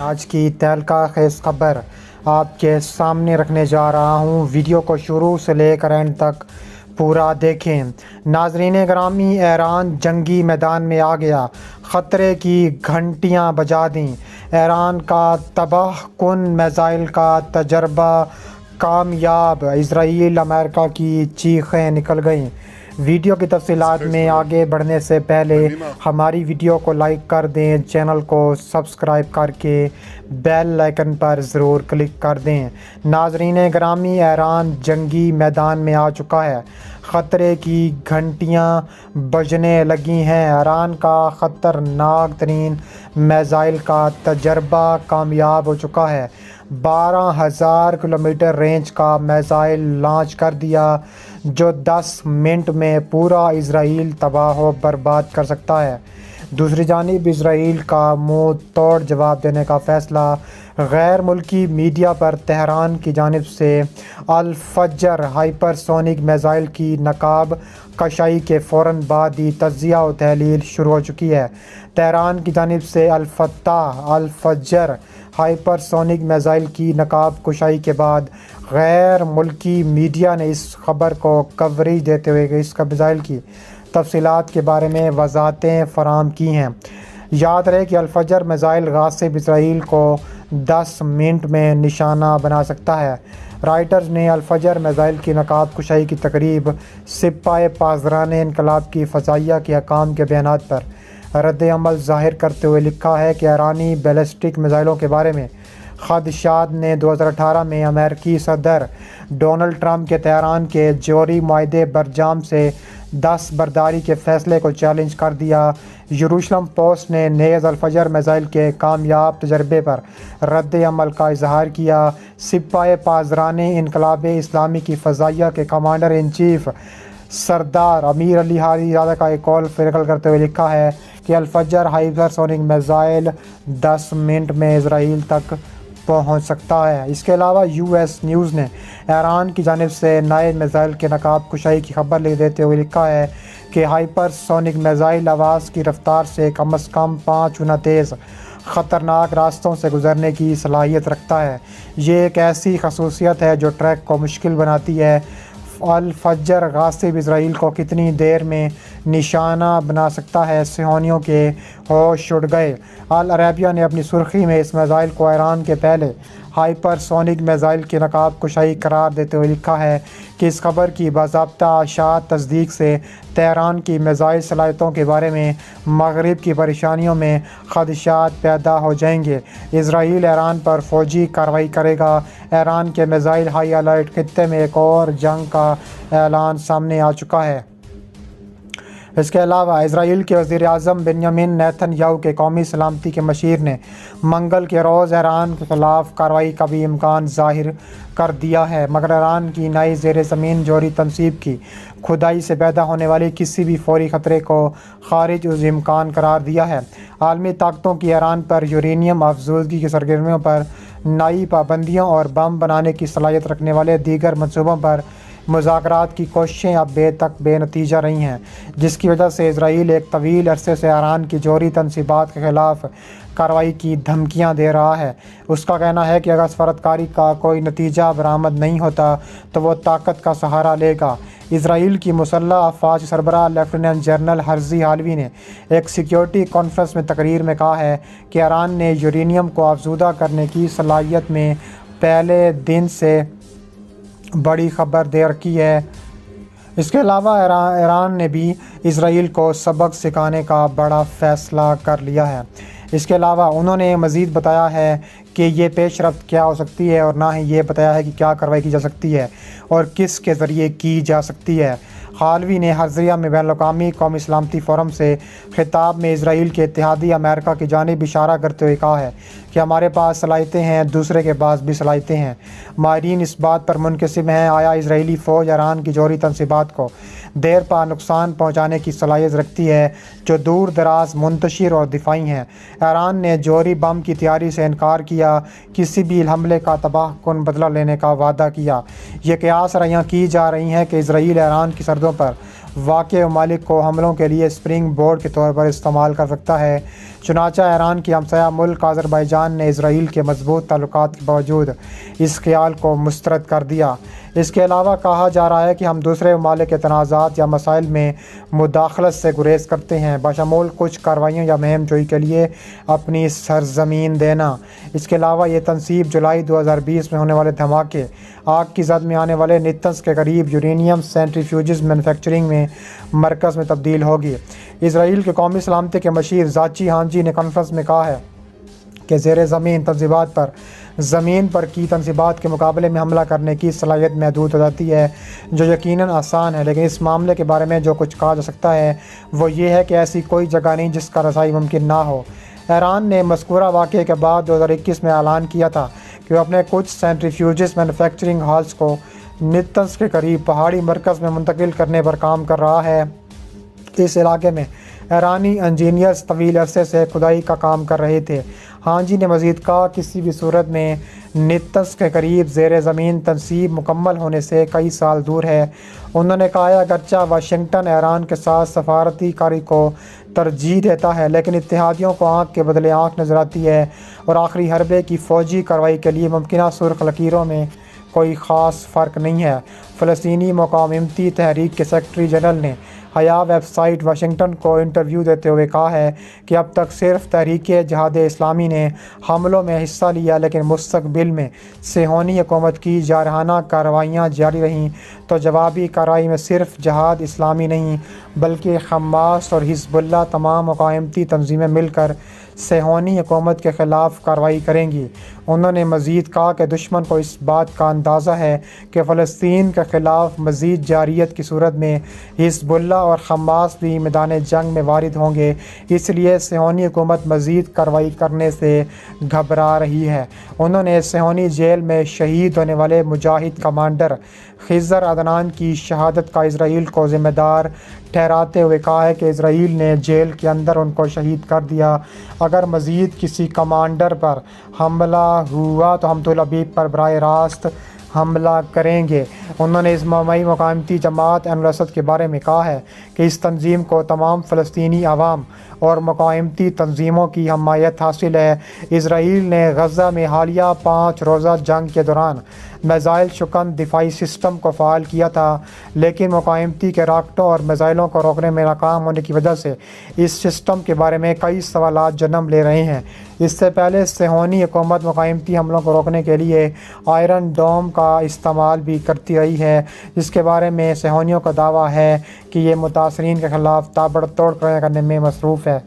آج کی تہلکہ خیز خبر آپ کے سامنے رکھنے جا رہا ہوں۔ ویڈیو کو شروع سے لے کر اینڈ تک پورا دیکھیں۔ ناظرین گرامی، ایران جنگی میدان میں آ گیا، خطرے کی گھنٹیاں بجا دیں۔ ایران کا تباہ کن میزائل کا تجربہ کامیاب، اسرائیل امریکہ کی چیخیں نکل گئیں۔ ویڈیو کی تفصیلات میں آگے بڑھنے سے پہلے ہماری ویڈیو کو لائک کر دیں، چینل کو سبسکرائب کر کے بیل آئیکن پر ضرور کلک کر دیں۔ ناظرین گرامی، ایران جنگی میدان میں آ چکا ہے، خطرے کی گھنٹیاں بجنے لگی ہیں۔ ایران کا خطرناک ترین میزائل کا تجربہ کامیاب ہو چکا ہے۔ 12,000 کلومیٹر رینج کا میزائل لانچ کر دیا، جو 10 منٹ میں پورا اسرائیل تباہ و برباد کر سکتا ہے۔ دوسری جانب اسرائیل کا منہ توڑ جواب دینے کا فیصلہ۔ غیر ملکی میڈیا پر تہران کی جانب سے الفجر ہائپر سونک میزائل کی نقاب کشائی کے فوراً بعد ہی تجزیہ و تحلیل شروع ہو چکی ہے۔ تہران کی جانب سے الفجر ہائپر سونک میزائل کی نقاب کشائی کے بعد غیر ملکی میڈیا نے اس خبر کو کوریج دیتے ہوئے اس میزائل کی تفصیلات کے بارے میں وضاحتیں فراہم کی ہیں۔ یاد رہے کہ الفجر میزائل غاصب اسرائیل کو 10 منٹ میں نشانہ بنا سکتا ہے۔ رائٹرز نے الفجر میزائل کی نقاب کشائی کی تقریب سپاہ پاسداران انقلاب کی فضائیہ کے حکام کے بیانات پر رد عمل ظاہر کرتے ہوئے لکھا ہے کہ ایرانی بیلسٹک میزائلوں کے بارے میں خدشات نے 2018 میں امریکی صدر ڈونلڈ ٹرمپ کے تہران کے جوہری معاہدے برجام سے دستبرداری کے فیصلے کو چیلنج کر دیا۔ یروشلم پوسٹ نے نیز الفجر میزائل کے کامیاب تجربے پر رد عمل کا اظہار کیا۔ سپاہ پاسداران انقلاب اسلامی کی فضائیہ کے کمانڈر ان چیف سردار امیر علی ہادی زادہ کا ایک قول نقل کرتے ہوئے لکھا ہے کہ الفجر ہائپر سونک میزائل 10 منٹ میں اسرائیل تک پہنچ سکتا ہے۔ اس کے علاوہ US نیوز نے ایران کی جانب سے نئے میزائل کے نقاب کشائی کی خبر دیتے ہوئے لکھا ہے کہ ہائپر سونک میزائل آواز کی رفتار سے کم از کم 5 گنا تیز خطرناک راستوں سے گزرنے کی صلاحیت رکھتا ہے۔ یہ ایک ایسی خصوصیت ہے جو ٹریک کو مشکل بناتی ہے۔ الفجر غاصب اسرائیل کو کتنی دیر میں نشانہ بنا سکتا ہے، صہیونیوں کے ہوش اڑ گئے۔ العربیہ نے اپنی سرخی میں اس میزائل کو ایران کے پہلے ہائپر سونک میزائل کی نقاب کشائی قرار دیتے ہوئے لکھا ہے کہ اس خبر کی باضابطہ اشاعت تصدیق سے تہران کی میزائل صلاحیتوں کے بارے میں مغرب کی پریشانیوں میں خدشات پیدا ہو جائیں گے۔ اسرائیل ایران پر فوجی کارروائی کرے گا۔ ایران کے میزائل ہائی الرٹ، خطے میں ایک اور جنگ کا اعلان سامنے آ چکا ہے۔ اس کے علاوہ اسرائیل کے وزیر اعظم بنیامین نیتن یاہو کے قومی سلامتی کے مشیر نے منگل کے روز ایران کے خلاف کارروائی کا بھی امکان ظاہر کر دیا ہے، مگر ایران کی نئی زیر زمین جوہری تنصیب کی کھدائی سے پیدا ہونے والی کسی بھی فوری خطرے کو خارج از امکان قرار دیا ہے۔ عالمی طاقتوں کی ایران پر یورینیم افزودگی کی سرگرمیوں پر نئی پابندیوں اور بم بنانے کی صلاحیت رکھنے والے دیگر منصوبوں پر مذاکرات کی کوششیں اب تک بے نتیجہ رہی ہیں، جس کی وجہ سے اسرائیل ایک طویل عرصے سے ایران کی جوہری تنصیبات کے خلاف کارروائی کی دھمکیاں دے رہا ہے۔ اس کا کہنا ہے کہ اگر سفارت کاری کا کوئی نتیجہ برآمد نہیں ہوتا تو وہ طاقت کا سہارا لے گا۔ اسرائیل کی مسلح افواج سربراہ لیفٹیننٹ جنرل ہرزی حلبی نے ایک سیکیورٹی کانفرنس میں تقریر میں کہا ہے کہ ایران نے یورینیم کو افزودہ کرنے کی صلاحیت میں پہلے دن سے بڑی خبر دے رکھی ہے۔ اس کے علاوہ ایران نے بھی اسرائیل کو سبق سکھانے کا بڑا فیصلہ کر لیا ہے۔ اس کے علاوہ انہوں نے مزید بتایا ہے کہ یہ پیش رفت کیا ہو سکتی ہے اور نہ ہی یہ بتایا ہے کہ کیا کارروائی کی جا سکتی ہے اور کس کے ذریعے کی جا سکتی ہے۔ حالوی نے حرزیہ میں بین الاقوامی قومی سلامتی فورم سے خطاب میں اسرائیل کے اتحادی امریکہ کی جانب اشارہ کرتے ہوئے کہا ہے کہ ہمارے پاس صلاحیتیں ہیں، دوسرے کے پاس بھی صلاحیتیں ہیں۔ ماہرین اس بات پر منقسم ہیں آیا اسرائیلی فوج ایران کی جوہری تنصیبات کو دیر پا نقصان پہنچانے کی صلاحیت رکھتی ہے جو دور دراز، منتشر اور دفاعی ہیں۔ ایران نے جوہری بم کی تیاری سے انکار کیا، کسی بھی حملے کا تباہ کن بدلہ لینے کا وعدہ کیا۔ یہ قیاس رائیاں کی جا رہی ہیں کہ اسرائیل ایران کی سرحدوں پر واقع ممالک کو حملوں کے لیے اسپرنگ بورڈ کے طور پر استعمال کر سکتا ہے۔ چنانچہ ایران کی ہمسایہ ملک آذربائیجان نے اسرائیل کے مضبوط تعلقات کے باوجود اس خیال کو مسترد کر دیا۔ اس کے علاوہ کہا جا رہا ہے کہ ہم دوسرے ممالک کے تنازعات یا مسائل میں مداخلت سے گریز کرتے ہیں، بشمول کچھ کارروائیوں یا مہم جوئی کے لیے اپنی سرزمین دینا۔ اس کے علاوہ یہ تنصیب جولائی 2020 میں ہونے والے دھماکے، آگ کی زد میں آنے والے نیتنز کے قریب یورینیم سینٹریفیوجز مینوفیکچرنگ میں مرکز میں تبدیل ہوگی۔ اسرائیل کے قومی سلامتی کے مشیر زاچی ہانجی نے کانفرنس میں کہا ہے کہ زیر زمین تنصیبات پر زمین پر کی تنصیبات کے مقابلے میں حملہ کرنے کی صلاحیت محدود ہو جاتی ہے، جو یقیناً آسان ہے، لیکن اس معاملے کے بارے میں جو کچھ کہا جا سکتا ہے وہ یہ ہے کہ ایسی کوئی جگہ نہیں جس کا رسائی ممکن نہ ہو۔ ایران نے مذکورہ واقعے کے بعد 2021 میں اعلان کیا تھا کہ وہ اپنے کچھ سینٹریفیوجز مینوفیکچرنگ ہالز کو نیتنز کے قریب پہاڑی مرکز میں منتقل کرنے پر کام کر رہا ہے۔ اس علاقے میں ایرانی انجینئرز طویل عرصے سے کھدائی کا کام کر رہے تھے۔ ہانجی نے مزید کہا، کسی بھی صورت میں نیتنز کے قریب زیر زمین تنصیب مکمل ہونے سے کئی سال دور ہے۔ انہوں نے کہا، اگرچہ واشنگٹن ایران کے ساتھ سفارتی کاری کو ترجیح دیتا ہے، لیکن اتحادیوں کو آنکھ کے بدلے آنکھ نظر آتی ہے اور آخری حربے کی فوجی کارروائی کے لیے ممکنہ سرخ لکیروں میں کوئی خاص فرق نہیں ہے۔ فلسطینی مقاومتی تحریک کے سیکرٹری جنرل نے حیا ویب سائٹ واشنگٹن کو انٹرویو دیتے ہوئے کہا ہے کہ اب تک صرف تحریک جہاد اسلامی نے حملوں میں حصہ لیا، لیکن مستقبل میں صہیونی حکومت کی جارحانہ کارروائیاں جاری رہیں تو جوابی کارروائی میں صرف جہاد اسلامی نہیں بلکہ حماس اور حزب اللہ تمام مقاومتی تنظیمیں مل کر صہیونی حکومت کے خلاف کارروائی کریں گی۔ انہوں نے مزید کہا کہ دشمن کو اس بات کا اندازہ ہے کہ فلسطین کے خلاف مزید جارحیت کی صورت میں حزب اللہ اور حماس بھی میدان جنگ میں وارد ہوں گے، اس لیے صہیونی حکومت مزید کارروائی کرنے سے گھبرا رہی ہے۔ انہوں نے صہیونی جیل میں شہید ہونے والے مجاہد کمانڈر خضر عدنان کی شہادت کا اسرائیل کو ذمہ دار ٹھہراتے ہوئے کہا ہے کہ اسرائیل نے جیل کے اندر ان کو شہید کر دیا۔ اگر مزید کسی کمانڈر پر حملہ ہوا تو ہم تل ابیب پر براہ راست حملہ کریں گے۔ انہوں نے اسلامی مقاومتی جماعت عین الاسد کے بارے میں کہا ہے کہ اس تنظیم کو تمام فلسطینی عوام اور مقاومتی تنظیموں کی حمایت حاصل ہے۔ اسرائیل نے غزہ میں حالیہ 5 روزہ جنگ کے دوران میزائل شکن دفاعی سسٹم کو فعال کیا تھا، لیکن مقاومتی کے راکٹوں اور میزائلوں کو روکنے میں ناکام ہونے کی وجہ سے اس سسٹم کے بارے میں کئی سوالات جنم لے رہے ہیں۔ اس سے پہلے صہیونی حکومت مقاومتی حملوں کو روکنے کے لیے آئرن ڈوم کا استعمال بھی کرتی رہی ہے، جس کے بارے میں صہیونیوں کا دعویٰ ہے کہ یہ متاثرین کے خلاف تابڑ توڑ کارروائی کرنے میں مصروف ہے۔